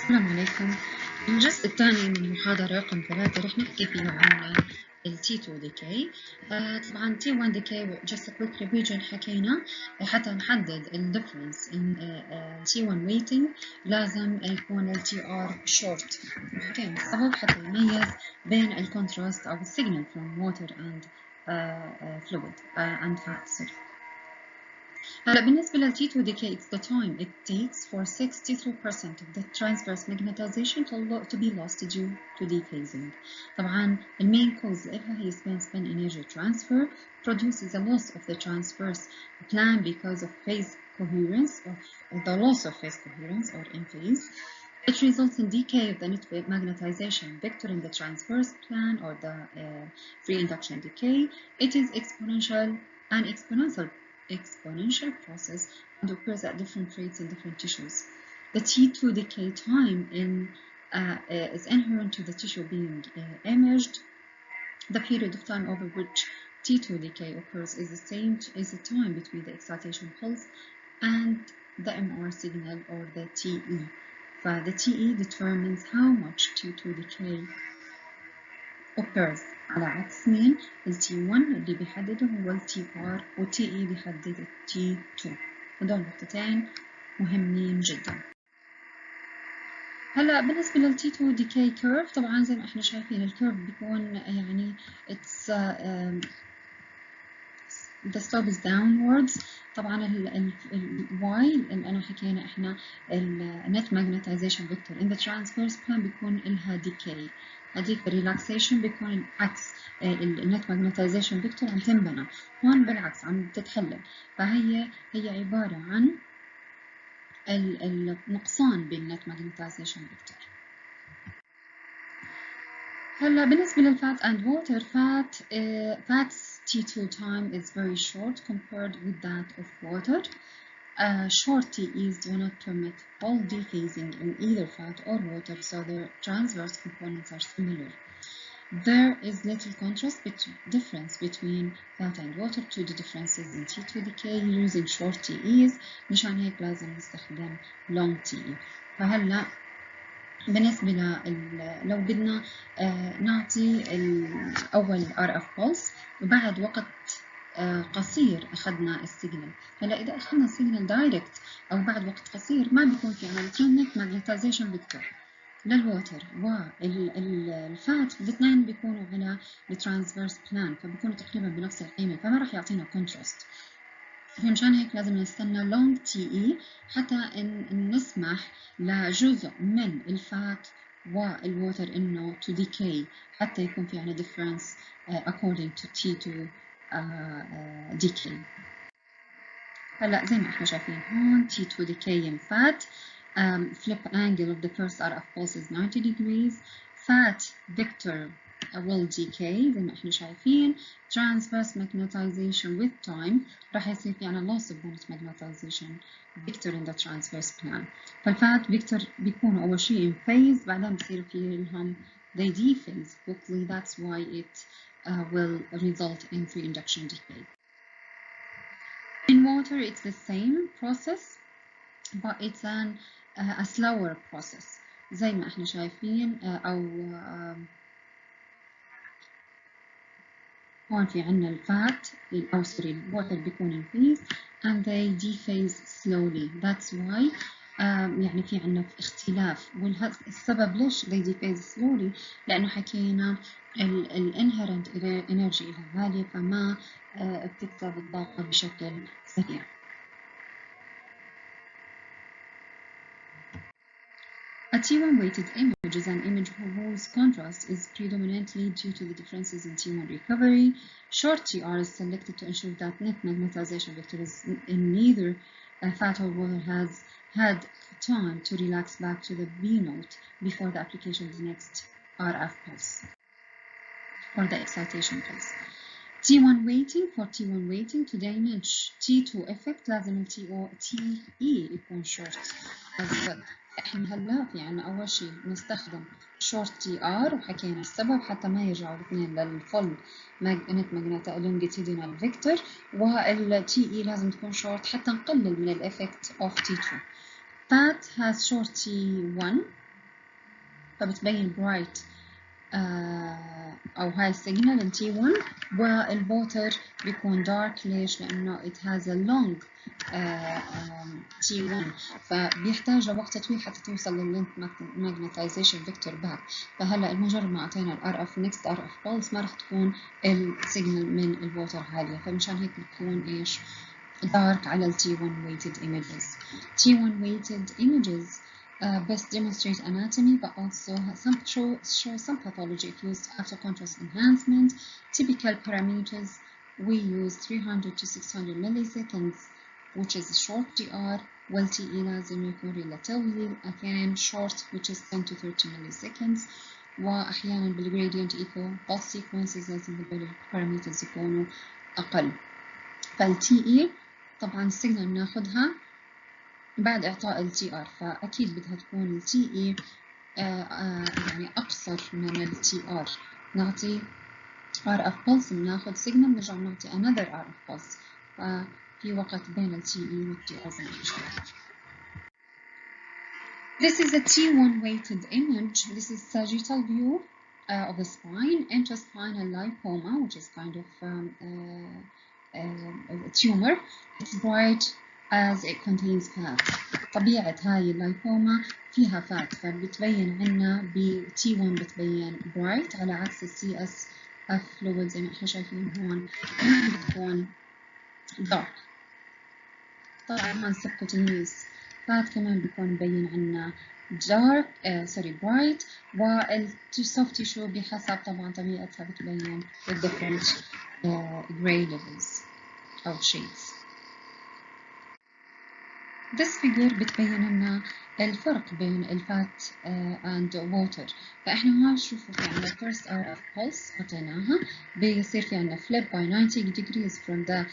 السلام عليكم. الجزء الثاني من المحاضرة رقم 3 رح نحكي فيه عن ال T2 decay. طبعا T1 decay just a quick revision حكينا حتى نحدد ال difference in T1 waiting لازم يكون ال TR short. حكينا السبب حتى يميز بين ال contrast أو ال signal from water and fluid and fat. هلا بالنسبة لل T2 decay, it's the time it takes for 63% of the transverse magnetization to be lost due to dephasing. طبعا the main cause لها هي spin energy transfer produces a loss of the transverse plan because of phase coherence or the loss of phase coherence or in phase. It results in decay of the net magnetization vector in the transverse plan or the free induction decay. It is an exponential process and occurs at different rates in different tissues. The T2 decay time is inherent to the tissue being imaged. The period of time over which T2 decay occurs is the time between the excitation pulse and the MR signal or the TE. The TE determines how much T2 decay occurs. على عكس مين؟ ال T1 اللي بيحدده هو ال TR و TE بيحدد ال T2. هدول نقطتين مهمين جدا. هلا بالنسبة لل T2 decay curve طبعا زي ما احنا شايفين الكيرف بيكون يعني it's the slope is downwards. طبعا ال Y اللي أنا حكينا إحنا ال net magnetization vector in the transverse plan بيكون إلها decay. هذيك relaxation بيكون العكس ال net magnetization vector عم تنبنى. هون بالعكس عم تتحلل. فهي عبارة عن النقصان بال net magnetization vector. هلا بالنسبة للفات and water, fat's T2 time is very short compared with that of water. Short TEs do not permit full dephasing in either fat or water, so their transverse components are similar. There is little difference between fat and water due to differences in T2 decay using short TEs. مشان هيك لازم نستخدم long TE. فهلا بالنسبة لو بدنا نعطي أول RF pulse وبعد وقت قصير أخذنا السيجنال. هلا إذا أخذنا السيجنال دايركت أو بعد وقت قصير ما بيكون في عنا net magnetization vector للووتر والفات الاثنين بيكونوا على الترانسفيرس بلان فبيكونوا تقريبا بنفس القيمة فما راح يعطينا كونتراست. فمشان هيك لازم نستنى long TE حتى نسمح لجزء من الفات والووتر إنه to decay حتى يكون في عنا difference according to T2 decay. هلا زي ما احنا شايفين هون T2 decay in fat. Flip angle of the first RF pulse is 90 degrees. Fat vector will decay زي ما احنا شايفين. Transverse magnetization with time راح يصير في عنا loss of the net magnetization vector in the transverse plan. فالفات vector بيكونوا أول شيء in phase بعدين بصير في لهم they dephase quickly. That's why it will result in free induction decay. In water it's the same process but it's a slower process زي ما احنا شايفين أو هون في عنا الفات أو سوري الووتر بيكون in phase and they dephase slowly. That's why يعني في عنا اختلاف والسبب ليش they dephase slowly لأنه حكينا ال inherent energy إلها عالية فما بتكسب الطاقة بشكل سريع. A T1 weighted image is an image whose contrast is predominantly due to the differences in T1 recovery. Short TR is selected to ensure that net magnetization vector is in neither fat or water has had time to relax back to the B node before the application of the next RF pulse or the excitation pulse. T1 waiting, for T1 waiting to diminish T2 effect لازم TE يكون short as well. احنا هلا في عنا اول شيء نستخدم short TR وحكينا السبب حتى ما يرجعوا الاثنين للفول net longitudinal vector وال TE لازم تكون short حتى نقلل من الeffect of T2. Fat has short T1 فبتبين برايت أو هاي السيجنال T1، والووتر بيكون دارك. ليش؟ لأنه it has a long T1، فبيحتاج لوقت طويل حتى توصل لللينك magnetization vector back. فهلا مجرد ما أعطينا ال RF next RF pulse ما راح تكون السيجنال من الووتر عالية، فمشان هيك بتكون إيش؟ dark على ال T1 weighted images. T1 weighted images best demonstrate anatomy, but also show some pathology if used after contrast enhancement. Typical parameters, we use 300 to 600 milliseconds, which is short DR. والTE لازم يكون relatively again short, which is 10 to 30 milliseconds. وأحيانا بالgradient echo pulse sequences لازم parameters يكونوا أقل. فالTE طبعا السيجنال بناخدها بعد إعطاء ال TR، فأكيد بدها تكون ال TE يعني أقصر من ال TR. نعطي RF pulse بناخد signal نرجع نعطي another RF pulse، ففي وقت بين ال TE وال TR زي ما شايف. This is a T1 weighted image. This is sagittal view of the spine, intraspinal lipoma, which is kind of a tumor. It's bright as it contains fat. طبيعة هاي اللايبوما فيها فات، فبتبين عنا ب T1 بتبين bright، على عكس ال CSF fluid زي ما احنا شايفين هون بتكون dark. طبعا هون subcutaneous فات كمان بيكون مبين عنا dark bright، والsoft tissue بحسب طبعا طبيعتها بتبين with different gray levels أو shades. This figure بتبين لنا الفرق بين الفات and water. فإحنا هون شوفوا في عنا first RF pulse عطيناها بيصير في عنا flip by 90 degrees from the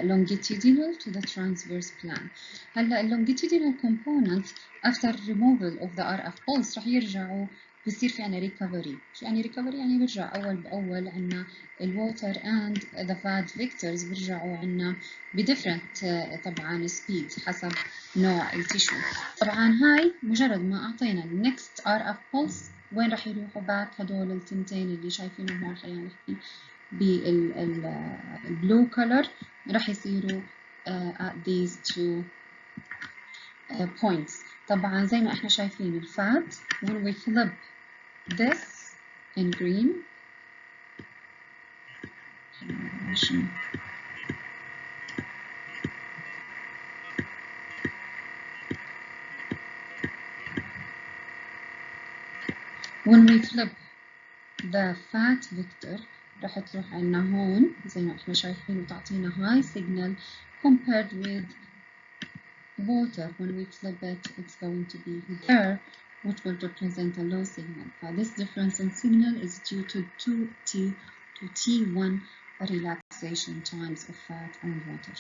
longitudinal to the transverse plane. هلا longitudinal component after removal of the RF pulse رح يرجعوا بصير في عنا recovery. شو يعني recovery؟ يعني بيرجع أول بأول عنا الwater and the fat vectors بيرجعوا عنا بديفرنت طبعا speed حسب نوع التيشو. طبعا هاي مجرد ما أعطينا next RF pulse وين رح يروحوا باك هدول التنتين اللي شايفينهم هون، خلينا نحكي بالبلو color رح يصيروا at these two points. طبعا زي ما احنا شايفين الفات when we flip this in green when we flip the fat vector راح تروح عنا هون زي ما احنا شايفين وتعطينا high signal compared with water. When we flip it, it's going to be there, which will represent a low signal. This difference in signal is due to 2T to T1 relaxation times of fat and water.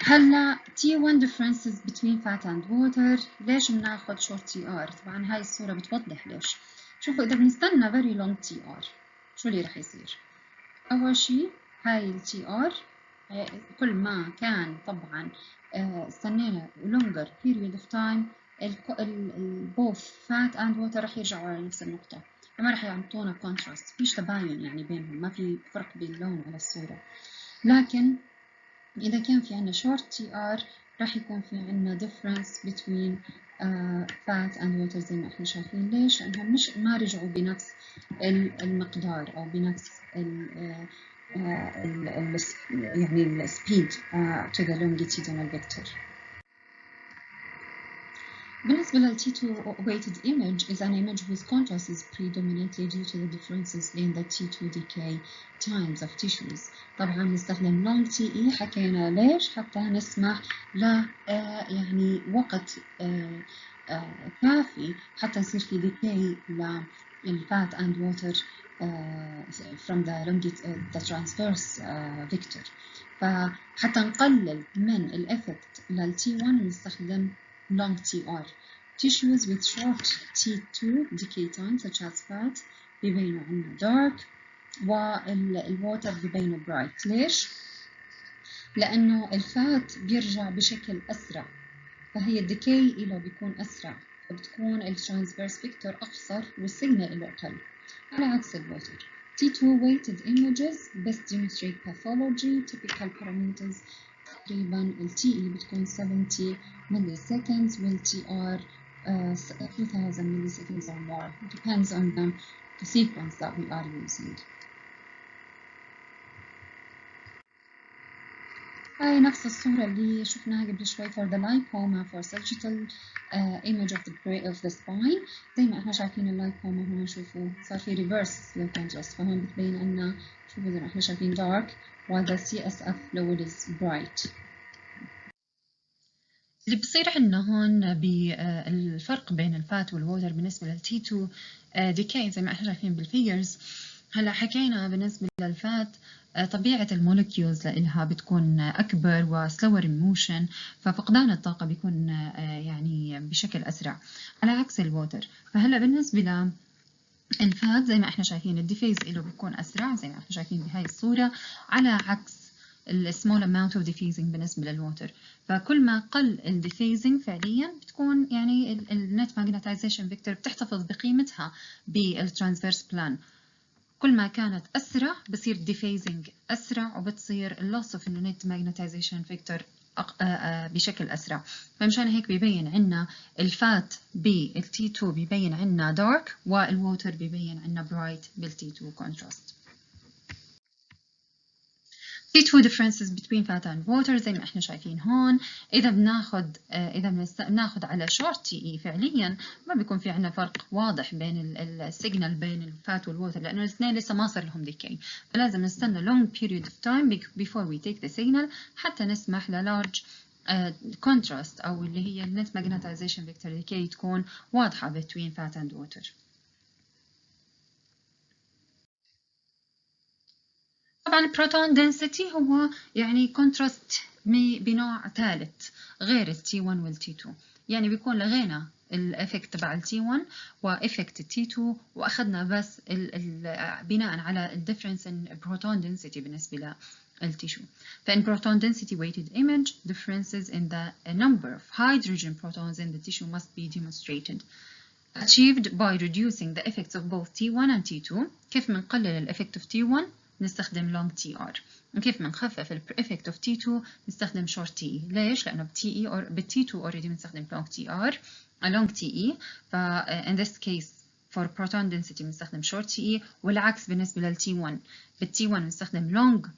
هلا T1 differences between fat and water. ليش بناخد short TR؟ طبعا هاي الصورة بتوضح ليش. شوفوا إذا بنستنى very long TR شو اللي رح يصير؟ أول شي هاي ال TR كل ما كان طبعا استنينا longer period of time both fat and water رح يرجعوا على نفس النقطة، فما رح يعطونا contrast، فيش تباين يعني بينهم، ما في فرق باللون على الصورة. لكن إذا كان في عنا short TR راح يكون في عنا difference between fat and water زي ما احنا شايفين. ليش؟ لأنهم ما رجعوا بنفس المقدار أو بنفس يعني ال speed to the longitudinal vector. بالنسبة لل T2 weighted image is an image whose contrast is predominantly due to the differences in the T2 decay times of tissues. طبعا نستخدم long TE حكينا ليش؟ حتى نسمح ل يعني وقت كافي حتى يصير في decay للfat and water from the transverse vector. فحتى نقلل من الإفكت لل T1 نستخدم long TR. Tissues with short T2 decay time such as fat بيبينوا عنا dark، والwater بيبينوا bright. ليش؟ لأنه الفات بيرجع بشكل أسرع فهي الديكي إله بيكون أسرع، فبتكون الترانسفيرس فيكتور أقصر والسيجنال إله أقل، على عكس الووتر. T2 weighted images best demonstrate pathology. Typical parameters تقريبا ال TE بتكون 70 milliseconds وال TR 2000 milliseconds or more. It depends on the sequence that we are using. هاي نفس الصورة اللي شفناها قبل شوي for the lipoma for sagittal image of the spine. زي ما احنا شايفين اللايبوما هون شوفوا صار في reverse للكونتراست، فهون بتبين عنا شوفوا زي ما احنا شايفين dark while the CSF fluid is bright. اللي بصير عندنا هون بالفرق بين الفات والووتر بالنسبة لل T2 decay زي ما احنا شايفين بالفيجرز. هلا حكينا بالنسبة للفات طبيعة المولكيولز لإلها بتكون أكبر وسلور موشن، ففقدان الطاقة بيكون يعني بشكل أسرع على عكس الووتر. فهلا بالنسبة للفات زي ما احنا شايفين الديفيز له بيكون أسرع زي ما احنا شايفين بهاي الصورة، على عكس السمول amount of diffusing بالنسبة للووتر. فكل ما قل الديفيزنج فعليا بتكون يعني النت ماجنتايزيشن فيكتور بتحتفظ بقيمتها بالترانسفيرس بلان. كل ما كانت أسرع بصير ديفيزنج أسرع وبتصير اللوس اوف النت ماجنتايزيشن فيكتور بشكل أسرع. فمشان هيك بيبين عنا الفات بالتي 2 بيبين عنا دارك والووتر بيبين عنا برايت بالتي 2 كونتراست. في two differences between fat and water زي ما احنا شايفين هون. إذا بناخد على short TE فعليا ما بيكون في عنا فرق واضح بين السيجنال بين الفات والووتر، لأنه الاثنين لسه ما صار لهم decay، فلازم نستنى long period of time before we take the signal حتى نسمح large contrast أو اللي هي net magnetization vector decay تكون واضحة between fat and water. طبعا البروتون density هو يعني كونتراست بنوع ثالث غير ال T1 وال T2، يعني بيكون لغينا الافكت تبع ال T1 وافكت ال T2 واخذنا بس بناء على الديفرنس in proton density بالنسبه للتيشو. فإن proton density weighted image differences in the number of hydrogen protons in the tissue must be demonstrated achieved by reducing the effects of both T1 and T2. كيف بنقلل الافكت of T1 نستخدم long TR، وكيف بنخفف الإفكت of T2 نستخدم short TE. ليش؟ لأنه بالTE2 already بنستخدم long TR long TE، ف in this case for proton density بنستخدم short TE، والعكس بالنسبة لل T1 بالT1 بنستخدم long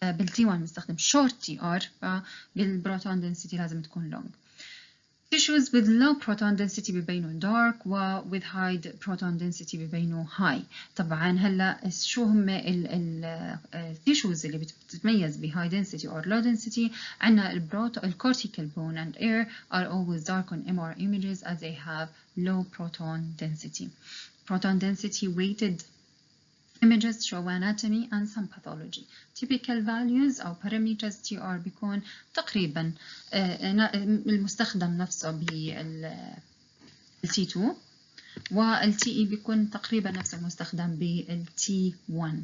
بالT1 بنستخدم short TR، فبالبروتون density لازم تكون long. Tissues with low proton density بيبينوا dark و with high proton density بيبينوا high. طبعا هلا شو هم التيشوز اللي بتتميز ب high density or low density؟ عندنا الcortical bone and air are always dark on MR images as they have low proton density. Proton density weighted images show anatomy and some pathology. Typical values أو parameters TR بيكون تقريبا المستخدم نفسه بال T2 وال TE بيكون تقريبا نفس المستخدم بال T1.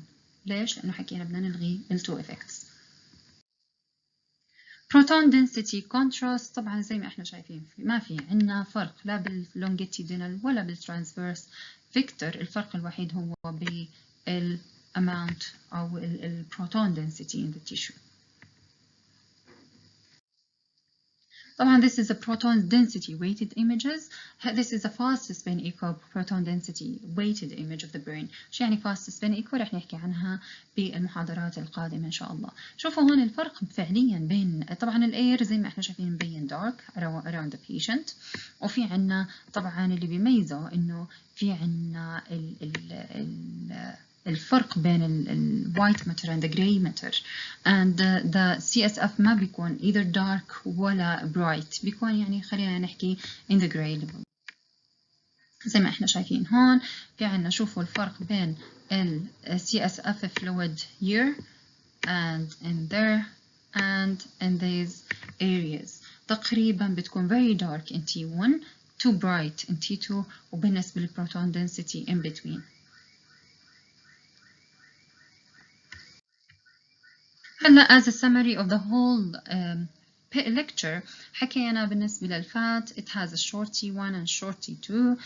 ليش؟ لأنه حكينا بدنا نلغي ال two effects. Proton density contrast طبعا زي ما احنا شايفين ما في عندنا فرق لا بالlongitudinal ولا بالtransverse vector. الفرق الوحيد هو بال amount أو ال proton density in the tissue. طبعا this is a proton density weighted images. This is a fast spin echo proton density weighted image of the brain. شو يعني fast spin echo؟ رح نحكي عنها بالمحاضرات القادمة إن شاء الله. شوفوا هون الفرق فعليا بين طبعا الاير زي ما احنا شايفين مبين dark around the patient، وفي عنا طبعا اللي بيميزه إنه في عنا الفرق بين ال white matter and the gray matter and the CSF ما بيكون either dark ولا bright، بيكون يعني خلينا نحكي in the gray level. زي ما احنا شايفين هون في عنا شوفوا الفرق بين ال CSF fluid here and in there and in these areas. تقريبا بتكون very dark in T1 too bright in T2 وبالنسبة للproton density in between. هلا as a summary of the whole lecture حكينا بالنسبة للفات it has a short T1 and short T2.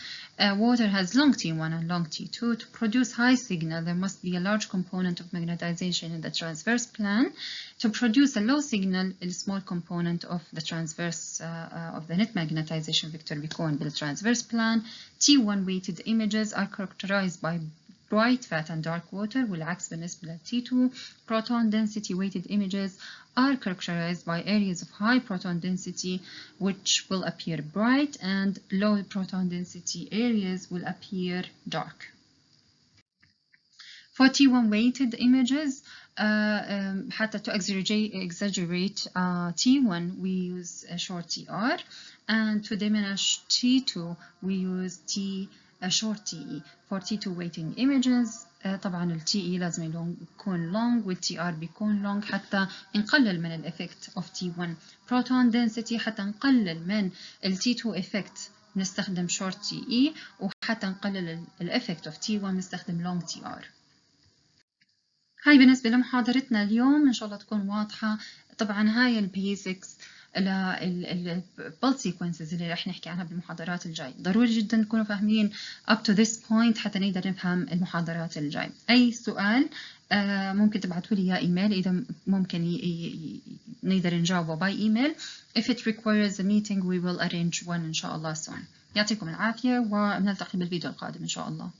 Water has long T1 and long T2. To produce high signal, there must be a large component of magnetization in the transverse plane. To produce a low signal, a small component of the transverse of the net magnetization vector بيكون بالtransverse plane. T1 weighted images are characterized by bright fat and dark water, والعكس بالنسبة لل T2. Proton density weighted images are characterized by areas of high proton density which will appear bright, and low proton density areas will appear dark. For T1 weighted images, حتى to exaggerate T1 we use a short TR, and to diminish T2 we use a short TE. For T2 weighting images طبعا ال TE لازم يكون long وال TR بيكون long حتى نقلل من ال effect of T1. Proton density حتى نقلل من ال T2 effect نستخدم short TE، وحتى نقلل ال effect of T1 نستخدم long TR. هاي بالنسبة لمحاضرتنا اليوم إن شاء الله تكون واضحة. طبعا هاي البيزكس للبلس سيكونسز اللي رح نحكي عنها بالمحاضرات الجاي، ضروري جدا تكونوا فاهمين up to this point حتى نقدر نفهم المحاضرات الجاي. أي سؤال ممكن تبعتوا لي إياه إيميل، إذا ممكن نقدر نجاوبه by email. If it requires a meeting we will arrange one إن شاء الله soon. يعطيكم العافية ونلتقي بالفيديو القادم إن شاء الله.